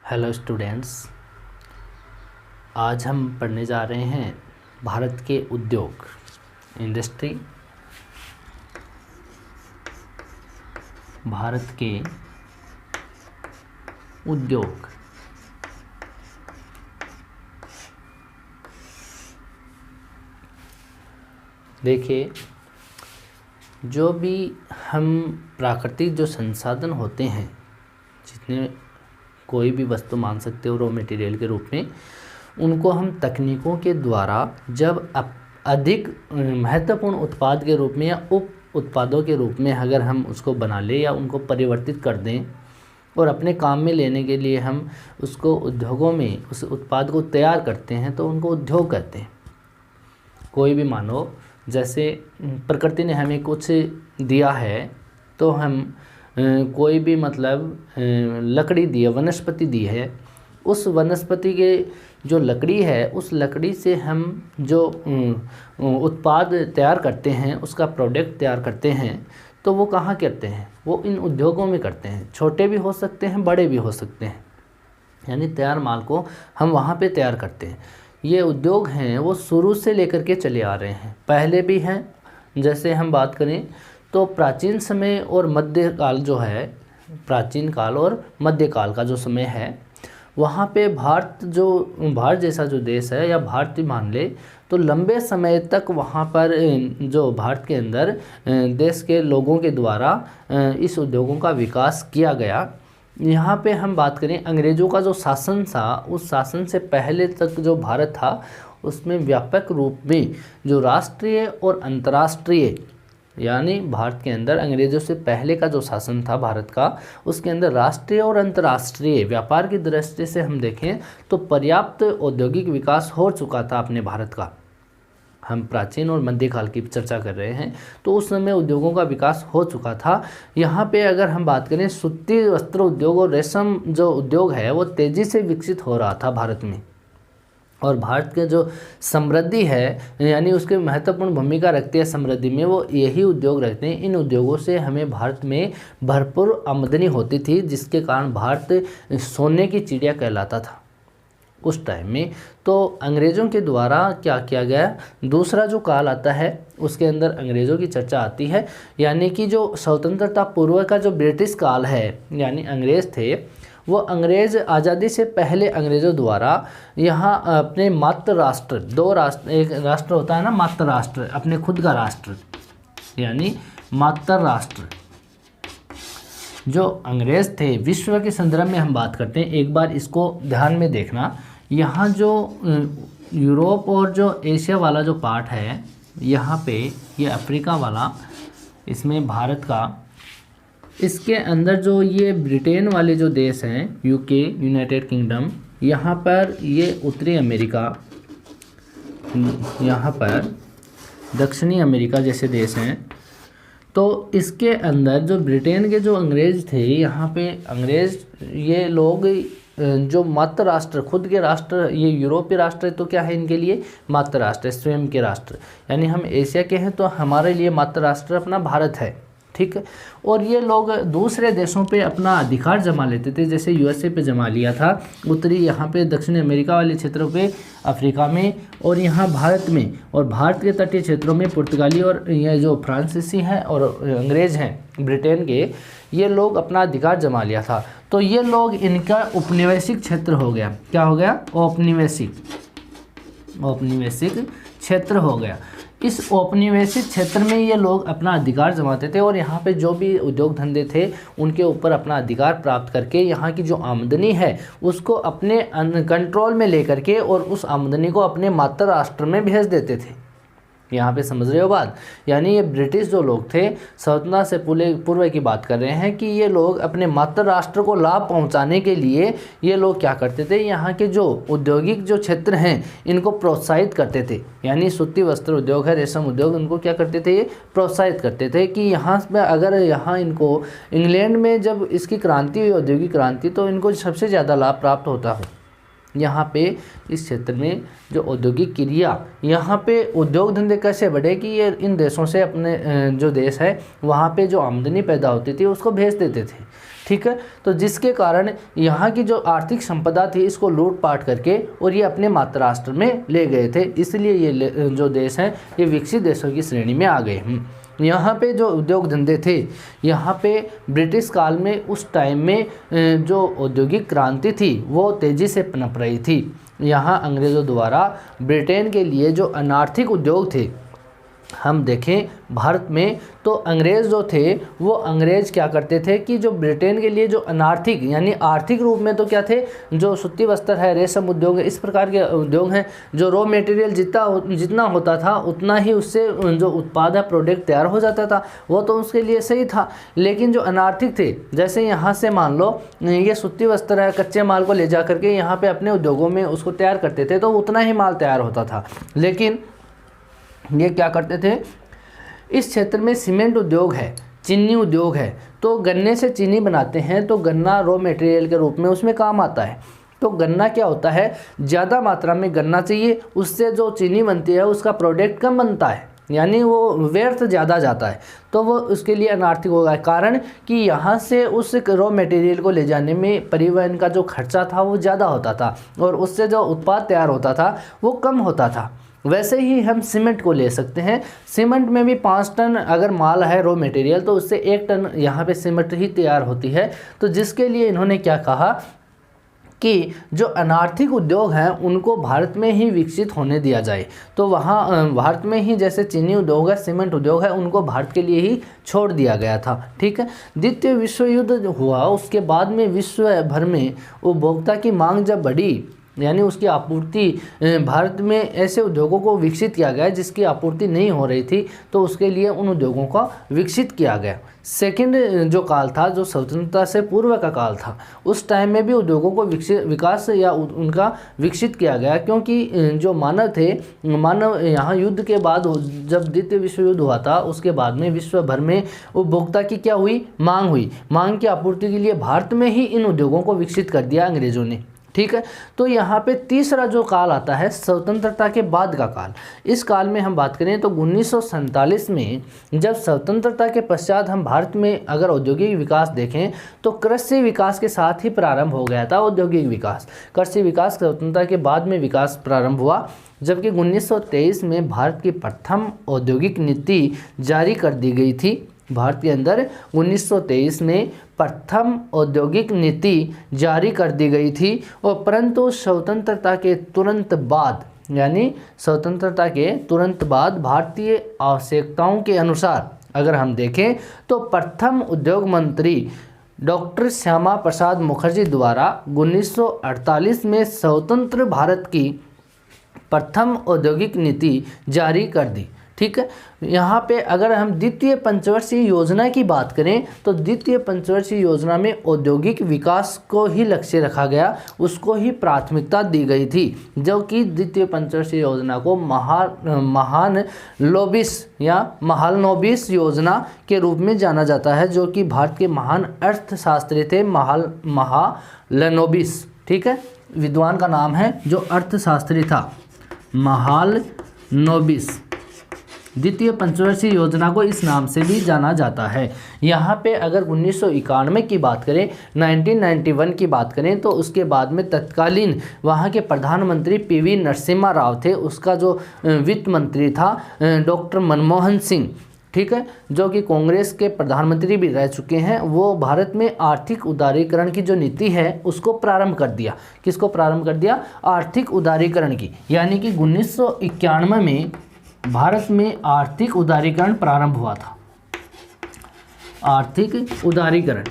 Hello students, आज हम पढ़ने जा रहे हैं भारत के उद्योग इंडस्ट्री। भारत के उद्योग। देखिए, जो भी हम प्राकृतिक जो संसाधन होते हैं, जितने कोई भी वस्तु मान सकते हो रॉ मटेरियल के रूप में, उनको हम तकनीकों के द्वारा जब अधिक महत्वपूर्ण उत्पाद के रूप में या उप उत्पादों के रूप में अगर हम उसको बना लें या उनको परिवर्तित कर दें और अपने काम में लेने के लिए हम उसको उद्योगों में उस उत्पाद को तैयार करते हैं, तो उनको उद्योग कहते हैं। कोई भी मानो, जैसे प्रकृति ने हमें कुछ दिया है, तो हम कोई भी लकड़ी दी है, वनस्पति दी है, उस वनस्पति के जो लकड़ी है, उस लकड़ी से हम जो उत्पाद तैयार करते हैं, उसका प्रोडक्ट तैयार करते हैं, तो वो कहाँ करते हैं? वो इन उद्योगों में करते हैं। छोटे भी हो सकते हैं, बड़े भी हो सकते हैं, यानी तैयार माल को हम वहाँ पे तैयार करते हैं। ये उद्योग हैं वो शुरू से लेकर के चले आ रहे हैं, पहले भी हैं। जैसे हम बात करें तो प्राचीन समय और मध्यकाल जो है, प्राचीन काल और मध्यकाल का जो समय है, वहाँ पे भारत जैसा जो देश है, या भारत ही मान ले, तो लंबे समय तक वहाँ पर जो भारत के अंदर देश के लोगों के द्वारा इस उद्योगों का विकास किया गया। यहाँ पे हम बात करें अंग्रेज़ों का जो शासन था, उस शासन से पहले तक जो भारत था, उसमें व्यापक रूप में जो राष्ट्रीय और अंतर्राष्ट्रीय, यानी भारत के अंदर अंग्रेज़ों से पहले का जो शासन था भारत का, उसके अंदर राष्ट्रीय और अंतर्राष्ट्रीय व्यापार की दृष्टि से हम देखें तो पर्याप्त औद्योगिक विकास हो चुका था अपने भारत का। हम प्राचीन और मध्यकाल की चर्चा कर रहे हैं, तो उस समय उद्योगों का विकास हो चुका था। यहाँ पे अगर हम बात करें, सूती वस्त्र उद्योग और रेशम जो उद्योग है, वो तेज़ी से विकसित हो रहा था भारत में। और भारत के जो समृद्धि है, यानी उसके महत्वपूर्ण भूमिका रखती है समृद्धि में, वो यही उद्योग रखते हैं। इन उद्योगों से हमें भारत में भरपूर आमदनी होती थी, जिसके कारण भारत सोने की चिड़िया कहलाता था उस टाइम में। तो अंग्रेज़ों के द्वारा क्या किया गया, दूसरा जो काल आता है उसके अंदर अंग्रेज़ों की चर्चा आती है, यानी कि जो स्वतंत्रता पूर्व का जो ब्रिटिश काल है, यानी अंग्रेज़ थे, वो अंग्रेज़ आज़ादी से पहले अंग्रेज़ों द्वारा यहाँ अपने मातृ राष्ट्र, दो राष्ट्र, एक राष्ट्र होता है ना मातृ राष्ट्र, अपने खुद का राष्ट्र, यानी मातृ राष्ट्र जो अंग्रेज़ थे, विश्व के संदर्भ में हम बात करते हैं। एक बार इसको ध्यान में देखना, यहाँ जो यूरोप और जो एशिया वाला जो पार्ट है, यहाँ पे ये अफ्रीका वाला, इसमें भारत का, इसके अंदर जो ये ब्रिटेन वाले जो देश हैं, यूके, यूनाइटेड किंगडम, यहाँ पर ये उत्तरी अमेरिका, यहाँ पर दक्षिणी अमेरिका जैसे देश हैं। तो इसके अंदर जो ब्रिटेन के जो अंग्रेज़ थे, यहाँ पे अंग्रेज़, ये लोग जो मातृ राष्ट्र, खुद के राष्ट्र, ये यूरोपीय राष्ट्र तो क्या है इनके लिए? मातृ राष्ट्र, स्वयं के राष्ट्र। यानी हम एशिया के हैं, तो हमारे लिए मातृ राष्ट्र अपना भारत है, ठीक है। और ये लोग दूसरे देशों पे अपना अधिकार जमा लेते थे, जैसे यूएसए पे जमा लिया था, उत्तरी यहाँ पे दक्षिण अमेरिका वाले क्षेत्रों पे, अफ्रीका में, और यहाँ भारत में, और भारत के तटीय क्षेत्रों में पुर्तगाली और ये जो फ्रांसीसी हैं और अंग्रेज़ हैं ब्रिटेन के, ये लोग अपना अधिकार जमा लिया था। तो ये लोग, इनका उपनिवेशिक क्षेत्र हो गया। क्या हो गया? औपनिवेशिक क्षेत्र हो गया। इस औपनिवेशिक क्षेत्र में ये लोग अपना अधिकार जमाते थे, और यहाँ पे जो भी उद्योग धंधे थे, उनके ऊपर अपना अधिकार प्राप्त करके यहाँ की जो आमदनी है उसको अपने कंट्रोल में लेकर के, और उस आमदनी को अपने मातृ राष्ट्र में भेज देते थे। यहाँ पे समझ रहे हो बात? यानी ये ब्रिटिश जो लोग थे, स्वतंत्रता से पूर्व की बात कर रहे हैं, कि ये लोग अपने मातृ राष्ट्र को लाभ पहुँचाने के लिए ये लोग क्या करते थे, यहाँ के जो औद्योगिक जो क्षेत्र हैं इनको प्रोत्साहित करते थे। यानी सूती वस्त्र उद्योग है, रेशम उद्योग, उनको क्या करते थे, ये प्रोत्साहित करते थे कि यहाँ पे अगर यहाँ इनको इंग्लैंड में जब इसकी क्रांति हुई, औद्योगिक क्रांति, तो इनको सबसे ज़्यादा लाभ प्राप्त होता हो। यहाँ पे इस क्षेत्र में जो औद्योगिक क्रिया, यहाँ पे उद्योग धंधे कैसे बढ़े कि ये इन देशों से अपने जो देश है वहाँ पे जो आमदनी पैदा होती थी उसको भेज देते थे, ठीक है। तो जिसके कारण यहाँ की जो आर्थिक संपदा थी इसको लूटपाट करके और ये अपने मातृ राष्ट्र में ले गए थे, इसलिए ये जो देश हैं ये विकसित देशों की श्रेणी में आ गए। यहाँ पे जो उद्योग धंधे थे, यहाँ पे ब्रिटिश काल में उस टाइम में जो औद्योगिक क्रांति थी वो तेज़ी से पनप रही थी। यहाँ अंग्रेज़ों द्वारा ब्रिटेन के लिए जो अनार्थिक उद्योग थे, हम देखें भारत में तो अंग्रेज़ जो थे वो अंग्रेज़ क्या करते थे कि जो ब्रिटेन के लिए जो अनार्थिक यानी आर्थिक रूप में तो क्या थे, जो सूती वस्त्र है, रेशम उद्योग है, इस प्रकार के उद्योग हैं, जो रॉ मटेरियल जितना होता था उतना ही उससे जो उत्पाद है प्रोडक्ट तैयार हो जाता था, वो तो उसके लिए सही था। लेकिन जो अनार्थिक थे, जैसे यहाँ से मान लो ये सूती वस्त्र है, कच्चे माल को ले जा करके यहाँ पर अपने उद्योगों में उसको तैयार करते थे तो उतना ही माल तैयार होता था। लेकिन ये क्या करते थे, इस क्षेत्र में सीमेंट उद्योग है, चीनी उद्योग है, तो गन्ने से चीनी बनाते हैं तो गन्ना रॉ मटेरियल के रूप में उसमें काम आता है। तो गन्ना क्या होता है, ज़्यादा मात्रा में गन्ना चाहिए, उससे जो चीनी बनती है उसका प्रोडक्ट कम बनता है, यानी वो व्यर्थ ज़्यादा जाता है, तो वो उसके लिए अनार्थिक होगा। कारण कि यहाँ से उस रॉ मटेरियल को ले जाने में परिवहन का जो खर्चा था वो ज़्यादा होता था और उससे जो उत्पाद तैयार होता था वो कम होता था। वैसे ही हम सीमेंट को ले सकते हैं, सीमेंट में भी 5 टन अगर माल है रॉ मटेरियल तो उससे 1 टन यहाँ पे सीमेंट ही तैयार होती है। तो जिसके लिए इन्होंने क्या कहा कि जो अनार्थिक उद्योग हैं उनको भारत में ही विकसित होने दिया जाए। तो वहाँ भारत में ही जैसे चीनी उद्योग है, सीमेंट उद्योग है, उनको भारत के लिए ही छोड़ दिया गया था, ठीक है। द्वितीय विश्व युद्ध हुआ, उसके बाद में विश्व भर में उपभोक्ता की मांग जब बढ़ी, यानी उसकी आपूर्ति, भारत में ऐसे उद्योगों को विकसित किया गया जिसकी आपूर्ति नहीं हो रही थी, तो उसके लिए उन उद्योगों का विकसित किया गया। सेकंड जो काल था, जो स्वतंत्रता से पूर्व का काल था, उस टाइम में भी उद्योगों को विकास या उनका विकसित किया गया, क्योंकि जो मानव यहाँ युद्ध के बाद जब द्वितीय विश्व युद्ध हुआ था उसके बाद में विश्व भर में उपभोक्ता की क्या हुई, मांग की आपूर्ति के लिए भारत में ही इन उद्योगों को विकसित कर दिया अंग्रेज़ों ने, ठीक है। तो यहाँ पे तीसरा जो काल आता है स्वतंत्रता के बाद का काल। इस काल में हम बात करें तो 1947 में जब स्वतंत्रता के पश्चात हम भारत में अगर औद्योगिक विकास देखें तो कृषि विकास के साथ ही प्रारंभ हो गया था औद्योगिक विकास। कृषि विकास स्वतंत्रता के बाद में विकास प्रारंभ हुआ, जबकि 1923 में भारत की प्रथम औद्योगिक नीति जारी कर दी गई थी। भारत के अंदर 1923 में प्रथम औद्योगिक नीति जारी कर दी गई थी और परंतु स्वतंत्रता के तुरंत बाद, यानी स्वतंत्रता के तुरंत बाद भारतीय आवश्यकताओं के अनुसार अगर हम देखें तो प्रथम उद्योग मंत्री डॉक्टर श्यामा प्रसाद मुखर्जी द्वारा 1948 में स्वतंत्र भारत की प्रथम औद्योगिक नीति जारी कर दी, ठीक है। यहाँ पे अगर हम द्वितीय पंचवर्षीय योजना की बात करें तो द्वितीय पंचवर्षीय योजना में औद्योगिक विकास को ही लक्ष्य रखा गया, उसको ही प्राथमिकता दी गई थी, जो कि द्वितीय पंचवर्षीय योजना को महालनोबिस योजना के रूप में जाना जाता है, जो कि भारत के महान अर्थशास्त्री थे महालनोबिस, ठीक है। विद्वान का नाम है जो अर्थशास्त्री था महालनोबिस। द्वितीय पंचवर्षीय योजना को इस नाम से भी जाना जाता है। यहाँ पे अगर 1991 की बात करें, 1991 की बात करें तो उसके बाद में तत्कालीन वहाँ के प्रधानमंत्री पीवी नरसिम्हा राव थे, उसका जो वित्त मंत्री था डॉक्टर मनमोहन सिंह, ठीक है, जो कि कांग्रेस के प्रधानमंत्री भी रह चुके हैं। वो भारत में आर्थिक उदारीकरण की जो नीति है उसको प्रारंभ कर दिया। किसको प्रारंभ कर दिया? आर्थिक उदारीकरण की, यानी कि 1991 में भारत में आर्थिक उदारीकरण प्रारंभ हुआ था। आर्थिक उदारीकरण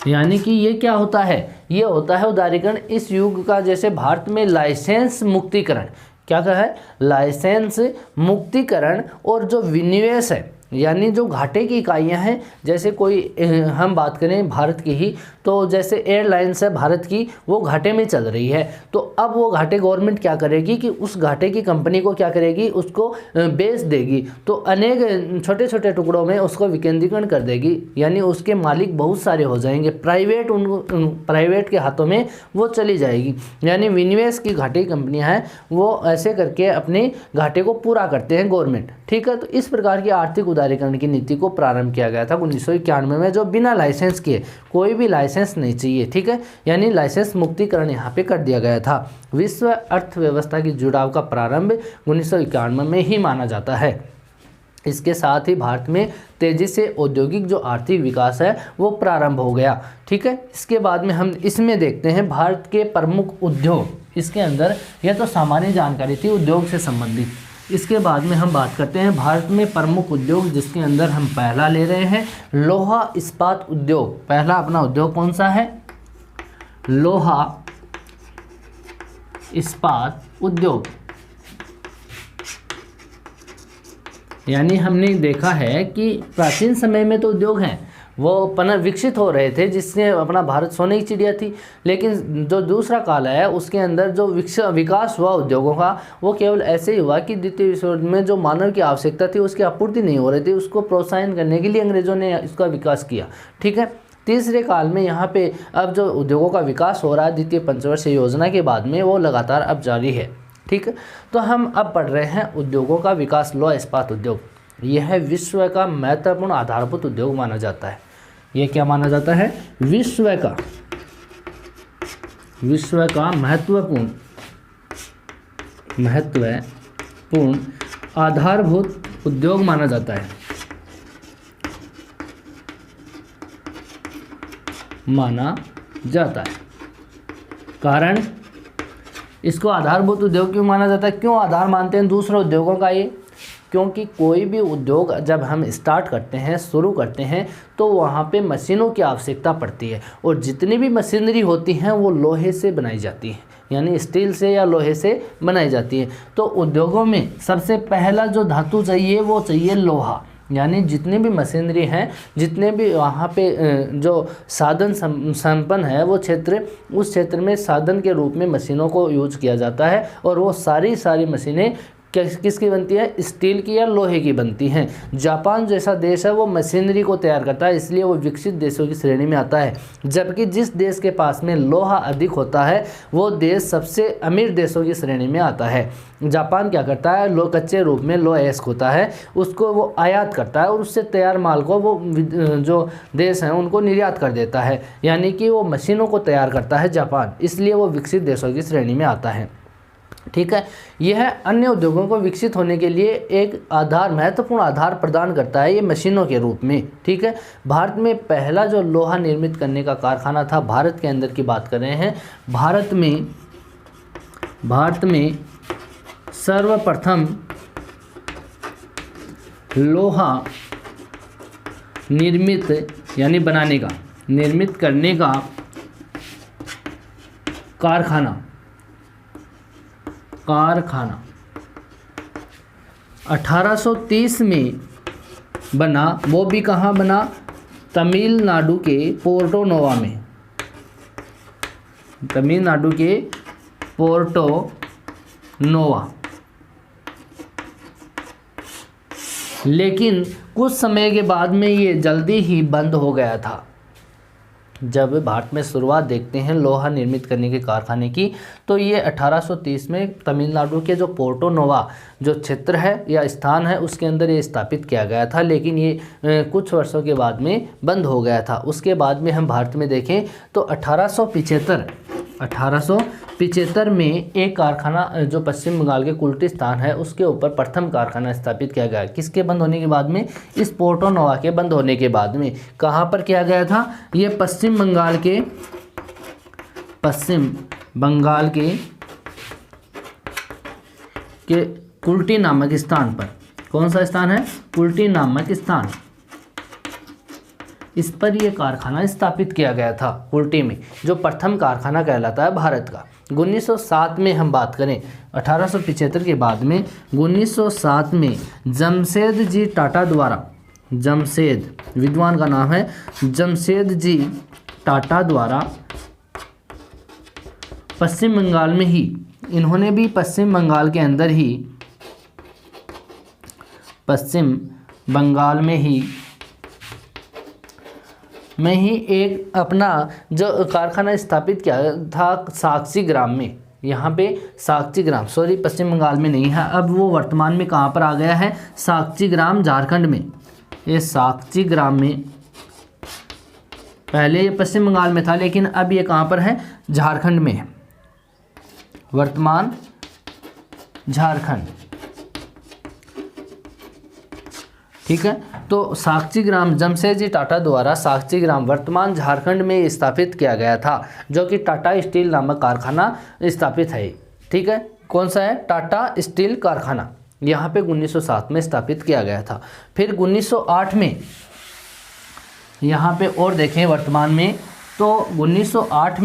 यानी कि ये क्या होता है? ये होता है उदारीकरण इस युग का, जैसे भारत में लाइसेंस मुक्तिकरण, क्या कहा है? लाइसेंस मुक्तिकरण और जो विनिवेश है, यानी जो घाटे की इकाइयां हैं, जैसे कोई हम बात करें भारत की ही, तो जैसे एयरलाइंस है भारत की, वो घाटे में चल रही है, तो अब वो घाटे गवर्नमेंट क्या करेगी कि उस घाटे की कंपनी को क्या करेगी, उसको बेच देगी, तो अनेक छोटे छोटे टुकड़ों में उसको विकेंद्रीकरण कर देगी, यानी उसके मालिक बहुत सारे हो जाएंगे, प्राइवेट के हाथों में वो चली जाएगी। यानी विनिवेश की घाटे की कंपनियां हैं वो ऐसे करके अपने घाटे को पूरा करते हैं गवर्नमेंट, ठीक है। तो इस प्रकार की आर्थिक उदारीकरण की नीति को प्रारंभ किया गया था 1991 में, जो बिना लाइसेंस के, कोई भी लाइसेंस नहीं चाहिए, ठीक है, यानी लाइसेंस मुक्तिकरण यहाँ पे कर दिया गया था। विश्व अर्थव्यवस्था की जुड़ाव का प्रारंभ 1991 में ही माना जाता है। इसके साथ ही भारत में तेज़ी से औद्योगिक जो आर्थिक विकास है वो प्रारंभ हो गया, ठीक है। इसके बाद में हम इसमें देखते हैं भारत के प्रमुख उद्योग, इसके अंदर यह तो सामान्य जानकारी थी उद्योग से संबंधित। इसके बाद में हम बात करते हैं भारत में प्रमुख उद्योग, जिसके अंदर हम पहला ले रहे हैं लोहा इस्पात उद्योग। पहला अपना उद्योग कौन सा है, लोहा इस्पात उद्योग। यानी हमने देखा है कि प्राचीन समय में तो उद्योग हैं वो विकसित हो रहे थे, जिससे अपना भारत सोने की चिड़िया थी, लेकिन जो दूसरा काल है उसके अंदर जो विकास हुआ उद्योगों का, वो केवल ऐसे ही हुआ कि द्वितीय विश्व युद्ध में जो मानव की आवश्यकता थी उसकी आपूर्ति नहीं हो रही थी, उसको प्रोत्साहन करने के लिए अंग्रेज़ों ने इसका विकास किया, ठीक है। तीसरे काल में यहाँ पे अब जो उद्योगों का विकास हो रहा है द्वितीय पंचवर्षीय योजना के बाद में, वो लगातार अब जारी है, ठीक है। तो हम अब पढ़ रहे हैं उद्योगों का विकास। लोहा इस्पात उद्योग यह विश्व का महत्वपूर्ण आधारभूत उद्योग माना जाता है। यह क्या माना जाता है, विश्व का महत्वपूर्ण आधारभूत उद्योग माना जाता है, कारण इसको आधारभूत उद्योग क्यों माना जाता है, क्यों आधार मानते हैं दूसरे उद्योगों का ये, क्योंकि कोई भी उद्योग जब हम स्टार्ट करते हैं, शुरू करते हैं, तो वहाँ पे मशीनों की आवश्यकता पड़ती है, और जितनी भी मशीनरी होती हैं वो लोहे से बनाई जाती है, यानी स्टील से या लोहे से बनाई जाती है। तो उद्योगों में सबसे पहला जो धातु चाहिए वो चाहिए लोहा, यानी जितनी भी मशीनरी हैं, जितने भी वहाँ पे जो साधन संपन्न है वो क्षेत्र, उस क्षेत्र में साधन के रूप में मशीनों को यूज किया जाता है, और वो सारी मशीनें किसकी बनती है, स्टील की या लोहे की बनती हैं। जापान जैसा देश है वो मशीनरी को तैयार करता है, इसलिए वो विकसित देशों की श्रेणी में आता है, जबकि जिस देश के पास में लोहा अधिक होता है वो देश सबसे अमीर देशों की श्रेणी में आता है। जापान क्या करता है, कच्चे रूप में लोहा अयस्क होता है, उसको वो आयात करता है और उससे तैयार माल को वो जो देश हैं उनको निर्यात कर देता है, यानी कि वो मशीनों को तैयार करता है जापान, इसलिए वो विकसित देशों की श्रेणी में आता है, ठीक है। यह अन्य उद्योगों को विकसित होने के लिए एक महत्वपूर्ण आधार प्रदान करता है, ये मशीनों के रूप में, ठीक है। भारत में पहला जो लोहा निर्मित करने का कारखाना था, भारत के अंदर की बात कर रहे हैं, भारत में सर्वप्रथम लोहा निर्मित करने का कारखाना 1830 में बना, वो भी कहाँ बना, तमिलनाडु के पोर्टो नोवा। लेकिन कुछ समय के बाद में ये जल्दी ही बंद हो गया था। जब भारत में शुरुआत देखते हैं लोहा निर्मित करने के कारखाने की, तो ये 1830 में तमिलनाडु के जो पोर्टो नोवा जो क्षेत्र है या स्थान है उसके अंदर ये स्थापित किया गया था, लेकिन ये कुछ वर्षों के बाद में बंद हो गया था। उसके बाद में हम भारत में देखें तो 1875 में एक कारखाना जो पश्चिम बंगाल के कुल्टी स्थान है उसके ऊपर प्रथम कारखाना स्थापित किया गया। किसके बंद होने के बाद में, इस पोर्टो नोवा के बंद होने के बाद में। कहाँ पर किया गया था, ये पश्चिम बंगाल के कुल्टी नामक स्थान पर। कौन सा स्थान है, कुल्टी नामक स्थान, इस पर यह कारखाना स्थापित किया गया था कुल्टी में, जो प्रथम कारखाना कहलाता है भारत का। 1907 में हम बात करें, 1875 के बाद में 1907 में जमशेद जी टाटा द्वारा जमशेद, विद्वान का नाम है जमशेद जी टाटा द्वारा पश्चिम बंगाल में ही, इन्होंने भी पश्चिम बंगाल के अंदर ही, पश्चिम बंगाल में ही एक अपना जो कारखाना स्थापित किया था साक्षी ग्राम में। यहाँ पे साक्षी ग्राम, सॉरी पश्चिम बंगाल में नहीं है, अब वो वर्तमान में कहाँ पर आ गया है, साक्षी ग्राम झारखंड में। ये साक्षी ग्राम में, पहले ये पश्चिम बंगाल में था लेकिन अब ये कहाँ पर है, झारखंड में है, वर्तमान झारखंड। ठीक है, तो साक्षी ग्राम जमशेद जी टाटा द्वारा साक्षी ग्राम वर्तमान झारखंड में स्थापित किया गया था, जो कि टाटा स्टील नामक कारखाना स्थापित है। ठीक है, कौन सा है, टाटा स्टील कारखाना, यहाँ पे 1907 में स्थापित किया गया था। फिर 1908 में यहाँ पे और देखें वर्तमान में, तो 1908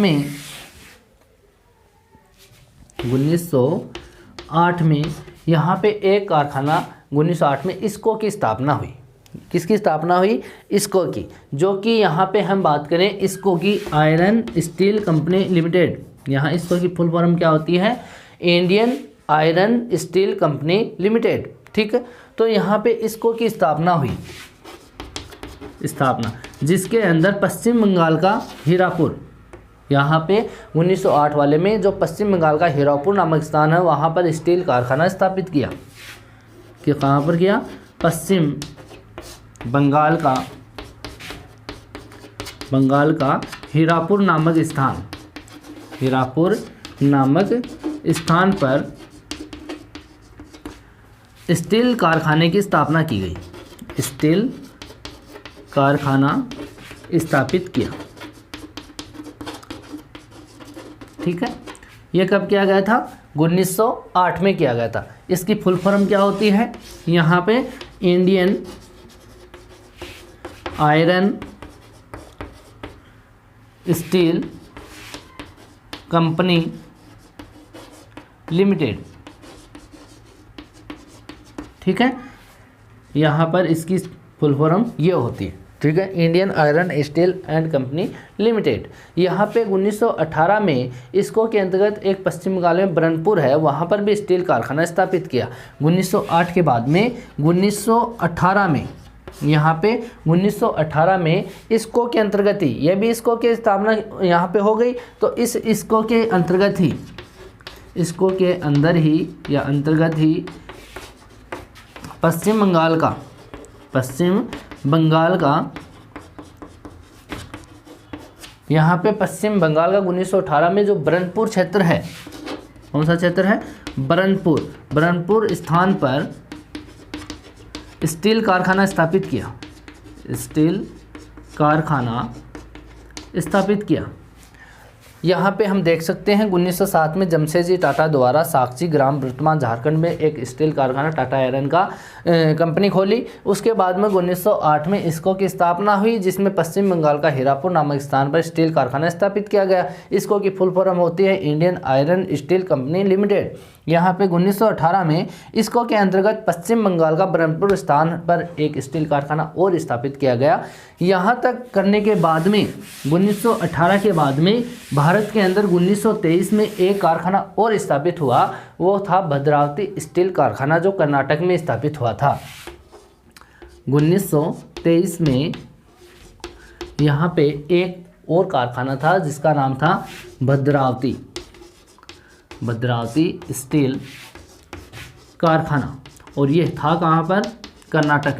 में यहाँ पे एक कारखाना 1908 में इसको की स्थापना हुई। किसकी स्थापना हुई, इसको की, जो कि यहाँ पे हम बात करें इसको की आयरन स्टील कंपनी लिमिटेड। यहाँ इसको की फुल फॉर्म क्या होती है, Indian iron steel company limited. ठीक है, तो यहाँ पे इसको की स्थापना हुई, जिसके अंदर पश्चिम बंगाल का हीरापुर, यहाँ पे 1908 वाले में जो पश्चिम बंगाल का हीरापुर नामक स्थान है वहाँ पर स्टील कारखाना स्थापित किया। कि कहाँ पर किया, पश्चिम बंगाल का हीरापुर नामक स्थान पर स्टील कारखाने की स्थापना की गई, स्टील कारखाना स्थापित किया। ठीक है, ये कब किया गया था, 1908 में किया गया था। इसकी फुल फॉर्म क्या होती है, यहाँ पे Indian iron steel company limited. ठीक है, यहाँ पर इसकी फुल फॉर्म ये होती है। ठीक है, Indian iron steel and company limited. यहाँ पे 1918 में इसको के अंतर्गत एक पश्चिम बंगाल में बरनपुर है, वहाँ पर भी स्टील कारखाना स्थापित किया। 1908 के बाद में 1918 में यहाँ पे 1918 में इसको के अंतर्गत ही, यह भी इसको की स्थापना यहाँ पे हो गई। तो इसको के अंतर्गत ही, इसको के अंदर ही या अंतर्गत ही पश्चिम बंगाल का यहाँ पे पश्चिम बंगाल का 1918 में जो बरनपुर क्षेत्र है, कौन सा क्षेत्र है, बरनपुर स्थान पर स्टील कारखाना स्थापित किया। यहाँ पे हम देख सकते हैं 1907 में जमशेद जी टाटा द्वारा साक्षी ग्राम वर्तमान झारखंड में एक स्टील कारखाना टाटा आयरन का कंपनी खोली। उसके बाद में 1908 में इसको की स्थापना हुई, जिसमें पश्चिम बंगाल का हीरापुर नामक स्थान पर स्टील कारखाना स्थापित किया गया। इसको की फुल फॉर्म होती है Indian iron steel company limited. यहाँ पे 1918 में इसको के अंतर्गत पश्चिम बंगाल का बरनपुर स्थान पर एक स्टील कारखाना और स्थापित किया गया। यहाँ तक करने के बाद में 1918 के बाद में भारत के अंदर 1923 में एक कारखाना और स्थापित हुआ, वो था भद्रावती स्टील कारखाना, जो कर्नाटक में स्थापित हुआ था। 1923 में यहाँ पे एक और कारखाना था जिसका नाम था भद्रावती स्टील कारखाना, और ये था कहाँ पर, कर्नाटक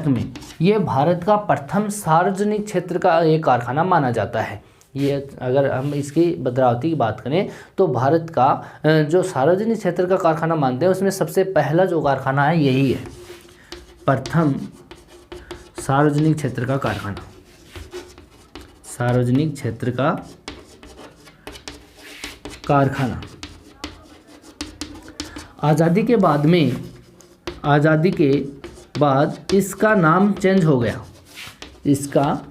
में। ये भारत का प्रथम सार्वजनिक क्षेत्र का एक कारखाना माना जाता है। ये अगर हम इसकी भद्रावती की बात करें तो भारत का जो सार्वजनिक क्षेत्र का कारखाना मानते हैं उसमें सबसे पहला जो कारखाना है यही है, प्रथम सार्वजनिक क्षेत्र का कारखाना, सार्वजनिक क्षेत्र का कारखाना। आज़ादी के बाद इसका नाम चेंज हो गया, इसका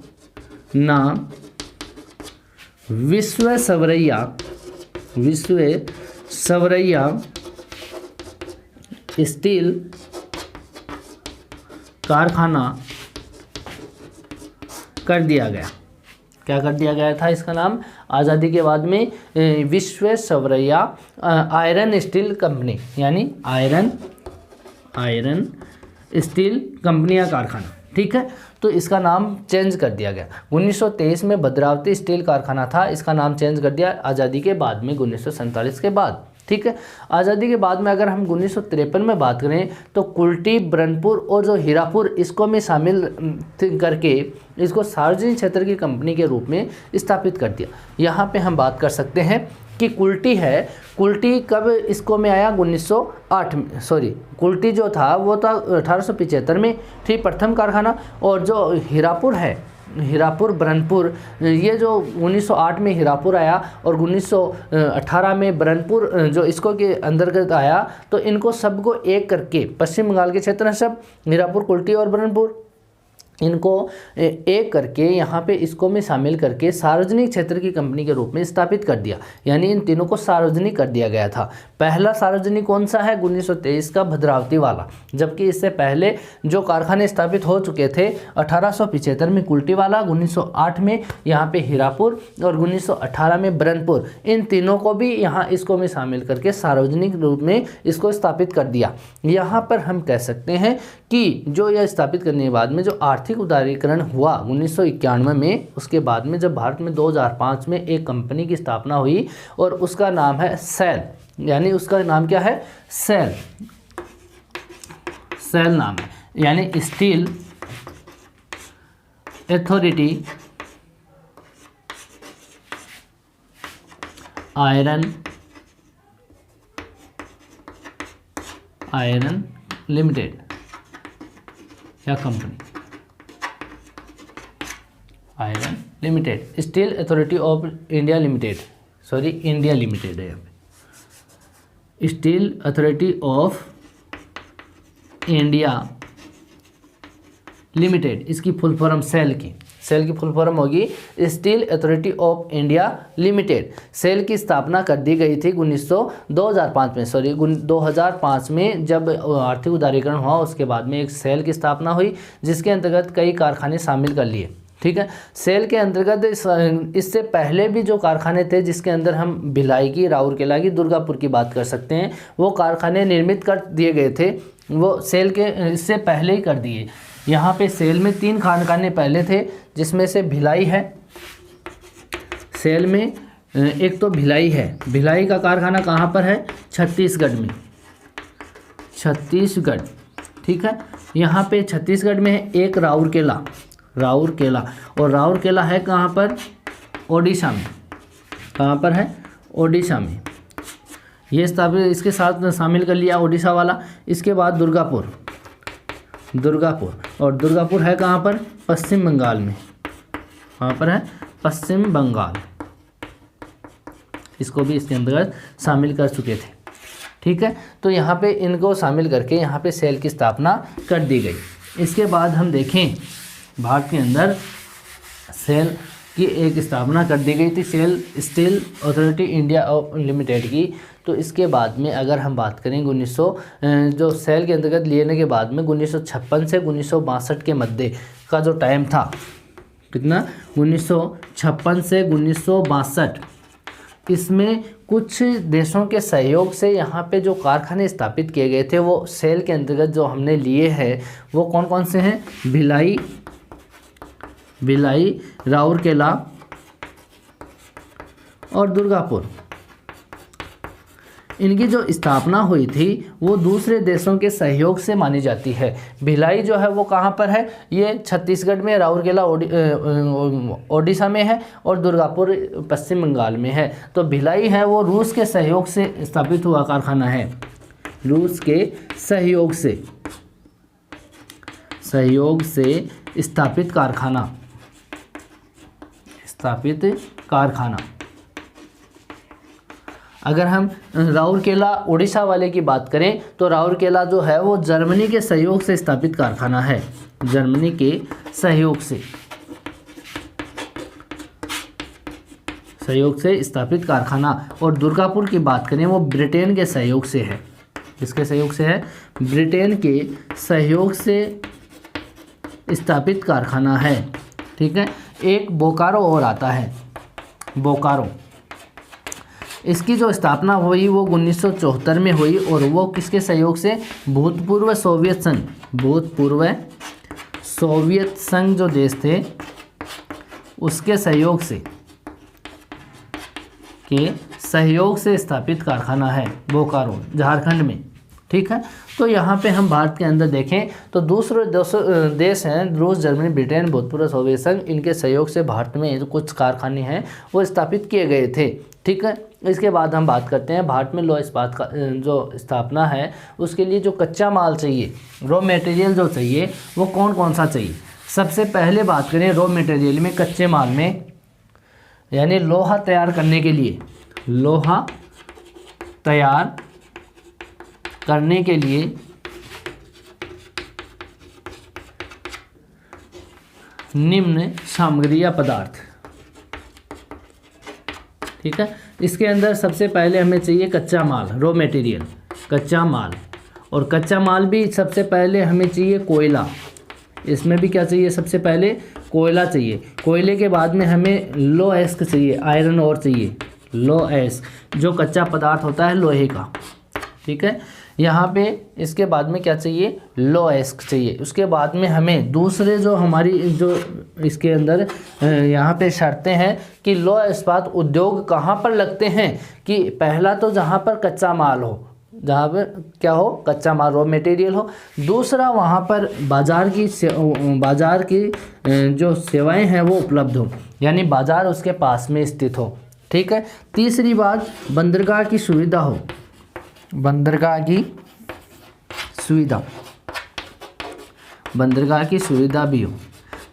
नाम विश्वेश्वरैया स्टील कारखाना कर दिया गया। क्या कर दिया गया था? इसका नाम आज़ादी के बाद में विश्वेश्वरैया आयरन स्टील कंपनी, यानी आयरन स्टील कंपनी या कारखाना, ठीक है। तो इसका नाम चेंज कर दिया गया। 1923 में भद्रावती स्टील कारखाना था, इसका नाम चेंज कर दिया आज़ादी के बाद में 1947 के बाद, ठीक है। आज़ादी के बाद में अगर हम 1953 में बात करें तो कुल्टी, ब्रह्मपुर और जो हीरापुर, इसको में शामिल करके इसको सार्वजनिक क्षेत्र की कंपनी के रूप में स्थापित कर दिया। यहाँ पे हम बात कर सकते हैं कि कुल्टी है, कुल्टी कब इसको में आया? 1908 में, सॉरी, कुल्टी जो था वो था 1875 में, ठीक, प्रथम कारखाना। और जो हीरापुर है, हीरापुर, ब्रह्मपुर, ये जो 1908 में हीरापुर आया और 1918 में ब्रह्मपुर जो इसको के अंतर्गत आया, तो इनको सबको एक करके पश्चिम बंगाल के क्षेत्र हैं सब, हीरापुर, कुल्टी और ब्रह्मपुर, इनको एक करके यहाँ पे इसको में शामिल करके सार्वजनिक क्षेत्र की कंपनी के रूप में स्थापित कर दिया। यानी इन तीनों को सार्वजनिक कर दिया गया था। पहला सार्वजनिक कौन सा है? 1923 का भद्रावती वाला, जबकि इससे पहले जो कारखाने स्थापित हो चुके थे 1875 में कुल्टी वाला, 1908 में यहाँ पे हीरापुर और 1918 में ब्रह्मपुर, इन तीनों को भी यहाँ इसको में शामिल करके सार्वजनिक रूप में इसको स्थापित कर दिया। यहाँ पर हम कह सकते हैं कि जो यह स्थापित करने के बाद में जो आर्थिक उदारीकरण हुआ 1991 में, उसके बाद में जब भारत में 2005 में एक कंपनी की स्थापना हुई और उसका नाम है सेल, यानी उसका नाम क्या है? सेल नाम है, यानी स्टील अथॉरिटी आयरन लिमिटेड या company, iron limited, steel authority of India limited, sorry India limited है यहाँ पे, steel authority of India limited, इसकी फुल फॉर्म सेल की फुल फॉर्म होगी steel authority of India limited. SAIL की स्थापना कर दी गई थी 2005 में जब आर्थिक उदारीकरण हुआ, उसके बाद में एक सेल की स्थापना हुई जिसके अंतर्गत कई कारखाने शामिल कर लिए, ठीक है। सेल के अंतर्गत इससे पहले भी जो कारखाने थे, जिसके अंदर हम भिलाई की, राउरकेला की, दुर्गापुर की बात कर सकते हैं, वो कारखाने निर्मित कर दिए गए थे, वो सेल के इससे पहले ही कर दिए। यहाँ पे सेल में 3 कारखाने पहले थे, जिसमें से भिलाई है, सेल में एक तो भिलाई है, भिलाई का कारखाना कहाँ पर है? छत्तीसगढ़ में, छत्तीसगढ़, ठीक है। यहाँ पे छत्तीसगढ़ में है एक राउरकेला, और राउरकेला है कहाँ पर? ओडिशा में। कहाँ पर है? ओडिशा में। ये स्थापित इसके साथ शामिल कर लिया ओडिशा वाला। इसके बाद दुर्गापुर, और दुर्गापुर है कहाँ पर? पश्चिम बंगाल में। कहाँ पर है? पश्चिम बंगाल। इसको भी इसके अंतर्गत शामिल कर चुके थे, ठीक है। तो यहाँ पे इनको शामिल करके यहाँ पे सेल की स्थापना कर दी गई। इसके बाद हम देखें भारत के अंदर सेल की एक स्थापना कर दी गई थी, SAIL steel authority India limited की। तो इसके बाद में अगर हम बात करें जो सेल के अंतर्गत लेने के बाद में 1956 से 1962 के मध्य का जो टाइम था, कितना? 1956 से 1962, इसमें कुछ देशों के सहयोग से यहाँ पे जो कारखाने स्थापित किए गए थे वो सेल के अंतर्गत जो हमने लिए हैं वो कौन कौन से हैं? भिलाई, राउरकेला और दुर्गापुर। इनकी जो स्थापना हुई थी वो दूसरे देशों के सहयोग से मानी जाती है। भिलाई जो है वो कहाँ पर है? ये छत्तीसगढ़ में, राउरकेला ओडिशा में है और दुर्गापुर पश्चिम बंगाल में है। तो भिलाई है वो रूस के सहयोग से स्थापित हुआ कारखाना है, रूस के सहयोग से स्थापित कारखाना। अगर हम राउरकेला ओडिशा वाले की बात करें तो राउरकेला जो है वो जर्मनी के सहयोग से स्थापित कारखाना है, जर्मनी के सहयोग से स्थापित कारखाना। और दुर्गापुर की बात करें वो ब्रिटेन के सहयोग से है। किसके सहयोग से है? ब्रिटेन के सहयोग से स्थापित कारखाना है। ठीक है, एक बोकारो और आता है, बोकारो। इसकी जो स्थापना हुई वो 1974 में हुई और वो किसके सहयोग से, भूतपूर्व सोवियत संघ जो देश थे उसके सहयोग से स्थापित कारखाना है बोकारो, झारखंड में। ठीक है, तो यहाँ पे हम भारत के अंदर देखें तो दूसरे देश हैं रूस, जर्मनी, ब्रिटेन, भूतपूर्व सोवियत संघ, इनके सहयोग से भारत में जो कुछ कारखाने हैं वो स्थापित किए गए थे। ठीक है, इसके बाद हम बात करते हैं भारत में लौह इस्पात का जो स्थापना है उसके लिए जो कच्चा माल चाहिए, रॉ मटेरियल जो चाहिए वो कौन कौन सा चाहिए। सबसे पहले बात करें रॉ मटेरियल में, कच्चे माल में, यानी लोहा तैयार करने के लिए, लोहा तैयार करने के लिए निम्न सामग्री या पदार्थ। ठीक है, इसके अंदर सबसे पहले हमें चाहिए कच्चा माल, रॉ मटेरियल, कच्चा माल। और कच्चा माल भी सबसे पहले हमें चाहिए कोयला। इसमें भी क्या चाहिए, सबसे पहले कोयला चाहिए। कोयले के बाद में हमें लोहेस्क चाहिए, आयरन और चाहिए, लोहेस्क जो कच्चा पदार्थ होता है लोहे का। ठीक है, यहाँ पे इसके बाद में क्या चाहिए, लोहेस्क चाहिए। उसके बाद में हमें दूसरे जो हमारी जो इसके अंदर यहाँ पे शर्तें हैं कि लौह इस्पात उद्योग कहाँ पर लगते हैं, कि पहला तो जहाँ पर कच्चा माल हो, जहाँ पर क्या हो, कच्चा माल रॉ मटेरियल हो। दूसरा वहाँ पर बाज़ार की जो सेवाएं हैं वो उपलब्ध हो, यानी बाज़ार उसके पास में स्थित हो। ठीक है, तीसरी बात बंदरगाह की सुविधा हो, बंदरगाह की सुविधा भी हो।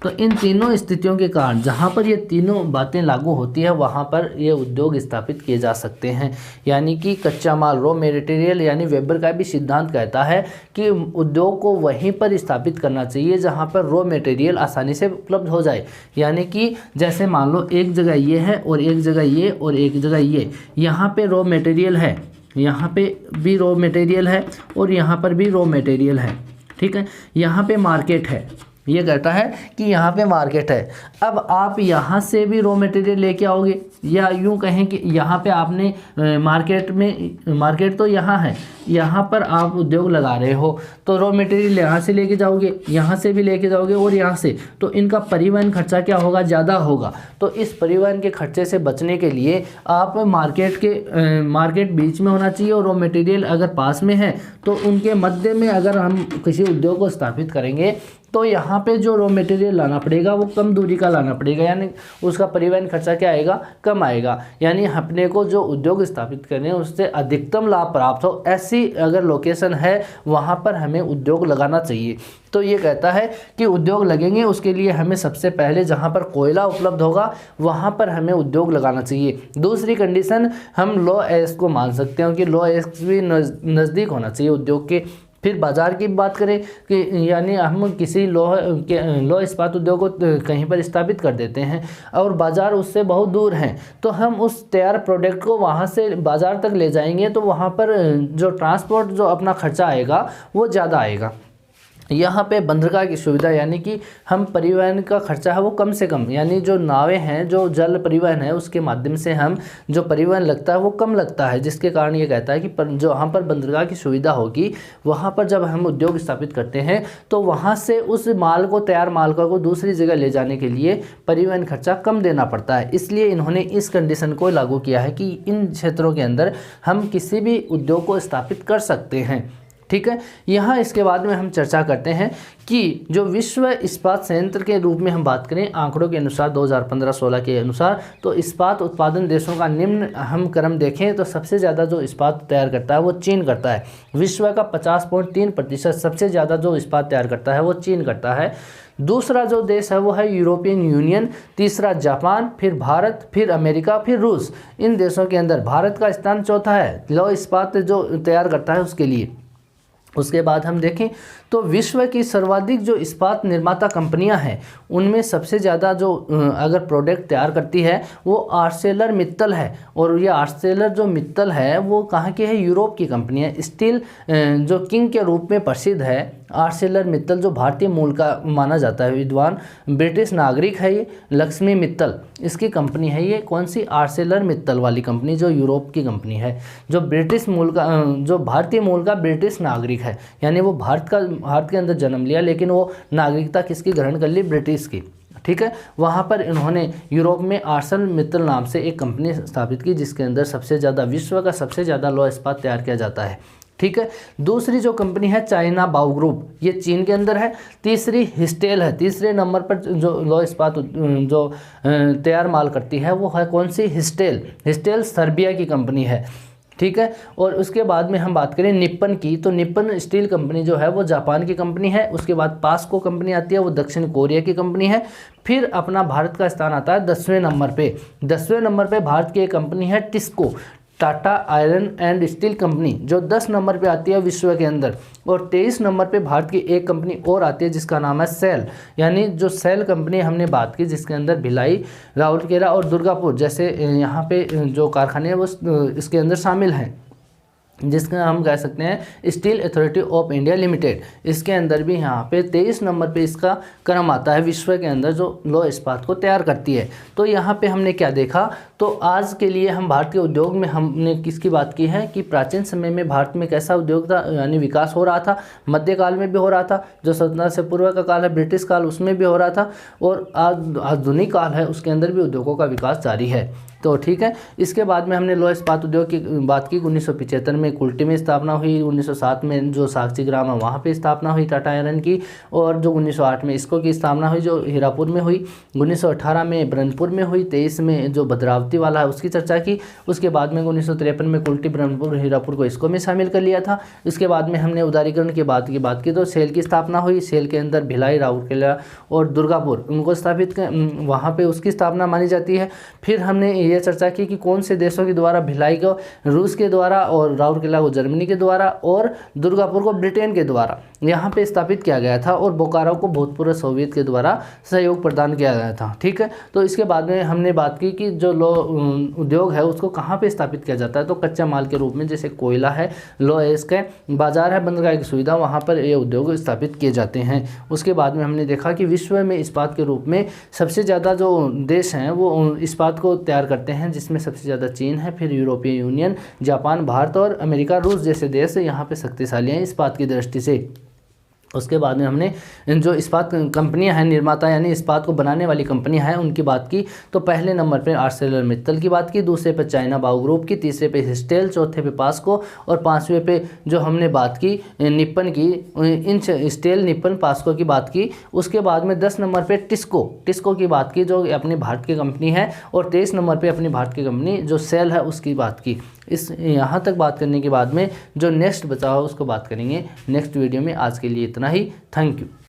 तो इन तीनों स्थितियों के कारण जहाँ पर ये तीनों बातें लागू होती है वहाँ पर ये उद्योग स्थापित किए जा सकते हैं। यानी कि कच्चा माल, रॉ मटेरियल, यानी वेबर का भी सिद्धांत कहता है कि उद्योग को वहीं पर स्थापित करना चाहिए जहाँ पर रॉ मटेरियल आसानी से उपलब्ध हो जाए। यानी कि जैसे मान लो एक जगह ये है और एक जगह ये और एक जगह ये, यहाँ पे रॉ मटेरियल है, यहाँ पे भी रॉ मटेरियल है और यहाँ पर भी रॉ मटेरियल है। ठीक है, यहाँ पे मार्केट है, ये कहता है कि यहाँ पे मार्केट है। अब आप यहाँ से भी रॉ मटेरियल लेके आओगे, या यूँ कहें कि यहाँ पे आपने मार्केट तो यहाँ है, यहाँ पर आप उद्योग लगा रहे हो तो रॉ मटेरियल यहाँ से लेके जाओगे, यहाँ से भी लेके जाओगे और यहाँ से, तो इनका परिवहन खर्चा क्या होगा, ज़्यादा होगा। तो इस परिवहन के खर्चे से बचने के लिए आप मार्केट बीच में होना चाहिए और रॉ मटेरियल अगर पास में है तो उनके मध्य में अगर हम किसी उद्योग को स्थापित करेंगे तो यहाँ पे जो रॉ मटेरियल लाना पड़ेगा वो कम दूरी का लाना पड़ेगा, यानी उसका परिवहन खर्चा क्या आएगा, कम आएगा। यानी अपने को जो उद्योग स्थापित करने हैं उससे अधिकतम लाभ प्राप्त हो, ऐसी अगर लोकेशन है वहाँ पर हमें उद्योग लगाना चाहिए। तो ये कहता है कि उद्योग लगेंगे उसके लिए हमें सबसे पहले जहाँ पर कोयला उपलब्ध होगा वहाँ पर हमें उद्योग लगाना चाहिए। दूसरी कंडीशन हम लोहेस्क को मान सकते हैं कि लोहेस्क भी नज़दीक होना चाहिए उद्योग के। फिर बाज़ार की बात करें कि यानी हम किसी लौह इस्पात उद्योग को कहीं पर स्थापित कर देते हैं और बाज़ार उससे बहुत दूर है, तो हम उस तैयार प्रोडक्ट को वहाँ से बाज़ार तक ले जाएंगे तो वहाँ पर जो ट्रांसपोर्ट जो अपना खर्चा आएगा वो ज़्यादा आएगा। यहाँ पे बंदरगाह की सुविधा, यानी कि हम परिवहन का खर्चा है वो कम से कम, यानी जो नावें हैं, जो जल परिवहन है उसके माध्यम से हम जो परिवहन लगता है वो कम लगता है, जिसके कारण ये कहता है कि जो वहाँ पर बंदरगाह की सुविधा होगी वहाँ पर जब हम उद्योग स्थापित करते हैं तो वहाँ से उस माल को, तैयार माल को दूसरी जगह ले जाने के लिए परिवहन खर्चा कम देना पड़ता है। इसलिए इन्होंने इस कंडीशन को लागू किया है कि इन क्षेत्रों के अंदर हम किसी भी उद्योग को स्थापित कर सकते हैं। ठीक है, यहाँ इसके बाद में हम चर्चा करते हैं कि जो विश्व इस्पात संयंत्र के रूप में हम बात करें आंकड़ों के अनुसार 2015-16 के अनुसार, तो इस्पात उत्पादन देशों का निम्न हम क्रम देखें तो सबसे ज़्यादा जो इस्पात तैयार करता है वो चीन करता है। विश्व का 50.3% सबसे ज़्यादा जो इस्पात तैयार करता है वो चीन करता है। दूसरा जो देश है वो है यूरोपियन यूनियन, तीसरा जापान, फिर भारत, फिर अमेरिका, फिर रूस। इन देशों के अंदर भारत का स्थान चौथा है लौह इस्पात जो तैयार करता है उसके लिए। उसके बाद हम देखें तो विश्व की सर्वाधिक जो इस्पात निर्माता कंपनियां हैं उनमें सबसे ज़्यादा जो अगर प्रोडक्ट तैयार करती है वो आर्सेलर मित्तल है। और ये आर्सेलर जो मित्तल है वो कहाँ की है, यूरोप की कंपनी है। स्टील जो किंग के रूप में प्रसिद्ध है आर्सेलर मित्तल जो भारतीय मूल का माना जाता है विद्वान ब्रिटिश नागरिक है, ये लक्ष्मी मित्तल इसकी कंपनी है। ये कौन सी? आर्सेलर मित्तल वाली कंपनी जो यूरोप की कंपनी है, जो ब्रिटिश मूल का, जो भारतीय मूल का ब्रिटिश नागरिक है, यानी वो भारत के अंदर जन्म लिया लेकिन वो नागरिकता किसकी ग्रहण कर ली? ब्रिटिश की। ठीक है, वहाँ पर इन्होंने यूरोप में आर्सेलर मित्तल नाम से एक कंपनी स्थापित की जिसके अंदर सबसे ज़्यादा, विश्व का सबसे ज़्यादा लौह इस्पात तैयार किया जाता है। ठीक है, दूसरी जो कंपनी है चाइना बाओ ग्रुप, ये चीन के अंदर है। तीसरी हिस्टेल है, तीसरे नंबर पर जो लौह इस्पात जो तैयार माल करती है वो है कौन सी? हिस्टेल। हिस्टेल सर्बिया की कंपनी है। ठीक है, और उसके बाद में हम बात करें निप्पन की, तो निप्पन स्टील कंपनी जो है वो जापान की कंपनी है। उसके बाद पास्को कंपनी आती है, वो दक्षिण कोरिया की कंपनी है। फिर अपना भारत का स्थान आता है 10वें नंबर पे। 10वें नंबर पे भारत की एक कंपनी है TISCO, Tata iron and steel company, जो 10 नंबर पे आती है विश्व के अंदर। और 23 नंबर पे भारत की एक कंपनी और आती है जिसका नाम है सेल, यानी जो सेल कंपनी हमने बात की जिसके अंदर भिलाई, राउरकेला और दुर्गापुर जैसे यहाँ पे जो कारखाने हैं वो इसके अंदर शामिल हैं, जिसका हम कह सकते हैं steel authority of India limited. इसके अंदर भी यहाँ पे 23 नंबर पे इसका क्रम आता है विश्व के अंदर जो लौह इस्पात को तैयार करती है। तो यहाँ पे हमने क्या देखा? तो आज के लिए हम भारत के उद्योग में हमने किसकी बात की है कि प्राचीन समय में भारत में कैसा उद्योग था, यानी विकास हो रहा था। मध्यकाल में भी हो रहा था, जो स्वतंत्रता से पूर्व का काल है, ब्रिटिश काल, उसमें भी हो रहा था, और आधुनिक काल है उसके अंदर भी उद्योगों का विकास जारी है। तो ठीक है, इसके बाद में हमने लौह इस्पात उद्योग की बात की। 1975 में कुल्टी में स्थापना हुई, 1907 में जो साक्षी ग्राम है वहाँ पे स्थापना हुई टाटा आयरन की, और जो 1908 में इसको की स्थापना हुई जो हीरापुर में हुई, 1918 में ब्रह्मपुर में हुई, 23 में जो भद्रावती वाला है उसकी चर्चा की। उसके बाद में 1953 में कुल्टी, ब्रह्मपुर, हीरापुर को इसको में शामिल कर लिया था। इसके बाद में हमने उदारीकरण की बात की तो सेल की स्थापना हुई। सेल के अंदर भिलाई, राउरकेला और दुर्गापुर उनको स्थापित वहाँ पर उसकी स्थापना मानी जाती है। फिर हमने ये चर्चा की कि कौन से देशों के द्वारा भिलाई को रूस के द्वारा, और राउरकेला को जर्मनी के द्वारा, और दुर्गापुर को ब्रिटेन के द्वारा यहाँ पे स्थापित किया गया था, और बोकारो को भूतपूर्व सोवियत के द्वारा सहयोग प्रदान किया गया था। ठीक है, तो इसके बाद में हमने बात की कि जो लौह उद्योग है उसको कहाँ पे स्थापित किया जाता है, तो कच्चा माल के रूप में, जैसे कोयला है, लोह इसके बाजार है, बंदरगाह की सुविधा, वहाँ पर ये उद्योग स्थापित किए जाते हैं। उसके बाद में हमने देखा कि विश्व में इस्पात के रूप में सबसे ज़्यादा जो देश हैं वो इस्पात को तैयार करते हैं, जिसमें सबसे ज़्यादा चीन है, फिर यूरोपीय यूनियन, जापान, भारत और अमेरिका, रूस जैसे देश यहाँ पे शक्तिशाली हैं इस्पात की दृष्टि से। उसके बाद में हमने जो इस्पात कंपनियां हैं, निर्माता यानी इस्पात को बनाने वाली कंपनियां हैं, उनकी बात की। तो पहले नंबर पे आर्सेलर मित्तल की बात की, दूसरे पे चाइना बाओ ग्रुप की, तीसरे पे हिस्टेल, चौथे पे पास्को, और पांचवें पे जो हमने बात की निप्पन की, इन स्टेल, निप्पन, पास्को की बात की। उसके बाद में 10 नंबर पे टिस्को की बात की जो अपनी भारत की कंपनी है, और 23 नंबर पे अपनी भारत की कंपनी जो सेल है उसकी बात की। इस यहाँ तक बात करने के बाद में जो नेक्स्ट बचा हो उसको बात करेंगे नेक्स्ट वीडियो में। आज के लिए इतना ही। Thank you.